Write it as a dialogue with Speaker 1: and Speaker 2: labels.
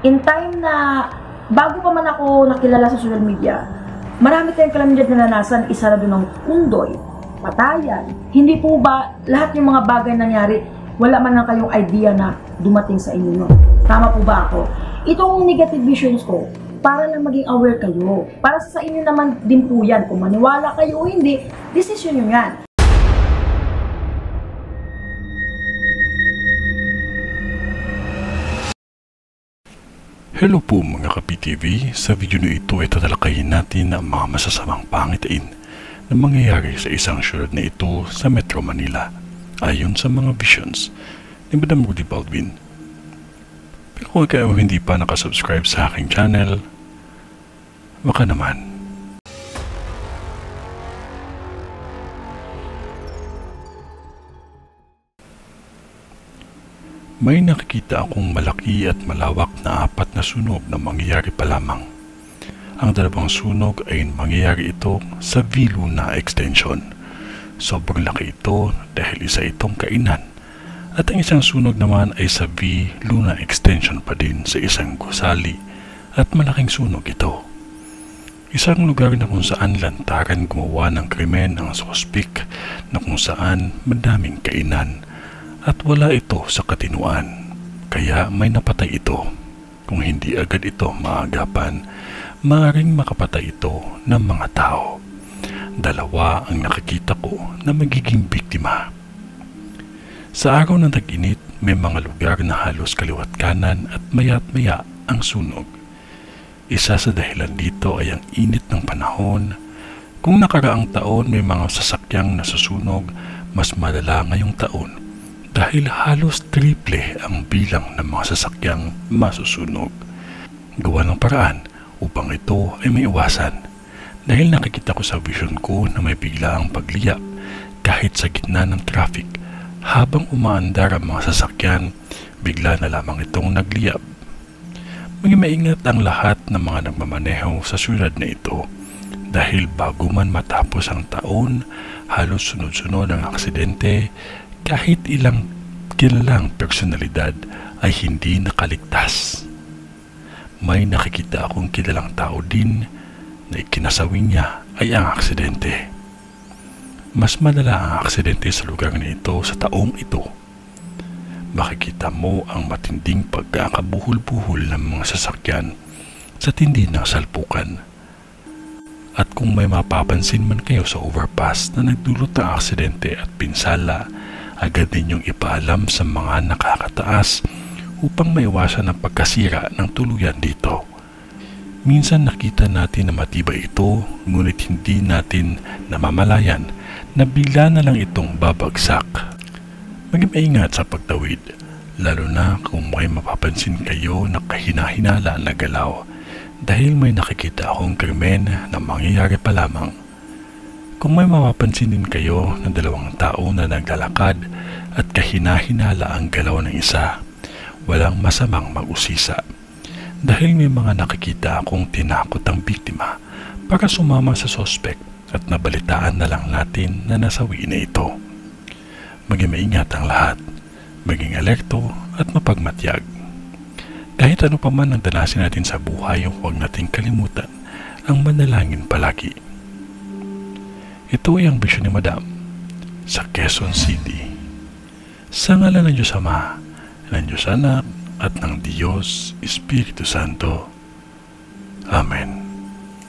Speaker 1: In time na, bago pa man ako nakilala sa social media, marami tayong kalamidad na naranasan, isa na doon ng kundoy, patayan. Hindi po ba lahat ng mga bagay nangyari, wala man lang kayong idea na dumating sa inyo, no? Tama po ba ako? Itong negative visions ko, para lang maging aware kayo. Para sa inyo naman din po yan. Kung maniwala kayo o hindi, decision nyo yan.
Speaker 2: Hello po mga Kapi-TV. Sa video na ito ay tatalakayin natin ang mga masasamang pangitain na mangyayari sa isang syudad na ito sa Metro Manila ayon sa mga visions ni Madam Rudy Baldwin. Pero kung kayo hindi pa nakasubscribe sa aking channel, baka naman. May nakikita akong malaki at malawak na 4 na sunog na mangyayari pa lamang. Ang dalawang sunog ay mangyayari ito sa V Luna Extension. Sobrang laki ito dahil isa itong kainan. At ang isang sunog naman ay sa V Luna Extension pa din sa isang gusali at malaking sunog ito. Isang lugar na kung saan lantaran gumawa ng krimen ang suspek na kung saan madaming kainan. At wala ito sa katinuan, kaya may napatay ito. Kung hindi agad ito maagapan, maaaring makapatay ito ng mga tao. 2 ang nakikita ko na magiging biktima. Sa araw ng tag-init, may mga lugar na halos kaliwat kanan at maya't maya ang sunog. Isa sa dahilan dito ay ang init ng panahon. Kung nakaraang taon may mga sasakyang nasusunog, mas malala ngayong taon. Dahil halos triple ang bilang ng mga sasakyang masusunog. Gawa ng paraan upang ito ay maiwasan. Dahil nakikita ko sa vision ko na may biglaang pagliyap kahit sa gitna ng traffic. Habang umaandar ang mga sasakyan, bigla na lamang itong nagliyap. Maging maingat ang lahat ng mga nagmamaneho sa syudad na ito. Dahil bago man matapos ang taon, halos sunod-sunod ang aksidente. Kahit ilang kilalang personalidad ay hindi nakaligtas. May nakikita akong kilalang tao din na ikinasawi niya ay ang aksidente. Mas malala ang aksidente sa lugar na ito sa taong ito. Makikita mo ang matinding pagkakabuhol-buhol ng mga sasakyan sa tindi ng salpukan. At kung may mapapansin man kayo sa overpass na nagdulot ng aksidente at pinsala, agad ninyong ipaalam sa mga nakakataas upang maiwasan ang pagkasira ng tuluyan dito. Minsan nakita natin na matibay ito, ngunit hindi natin namamalayan na bigla na lang itong babagsak. Maging maingat sa pagtawid, lalo na kung may mapapansin kayo na kahina-hinala na galaw dahil may nakikita akong krimen na mangyayari pa lamang. Kung may mapapansin din kayo ng 2 tao na naglalakad at kahina-hinala ang galaw ng isa, walang masamang mag-usisa. Dahil may mga nakikita akong tinakot ang biktima para sumama sa suspect at nabalitaan na lang natin na nasawi na ito. Maging maingat ang lahat, maging alerto at mapagmatyag. Kahit ano pa man ang danasin natin sa buhay, huwag nating kalimutan ang manalangin palagi. Ito ay ang bisyon ni Madam sa Quezon City. Sa ngalan ng Diyos Ama, ng Diyos Anak, at ng Diyos Espiritu Santo. Amen.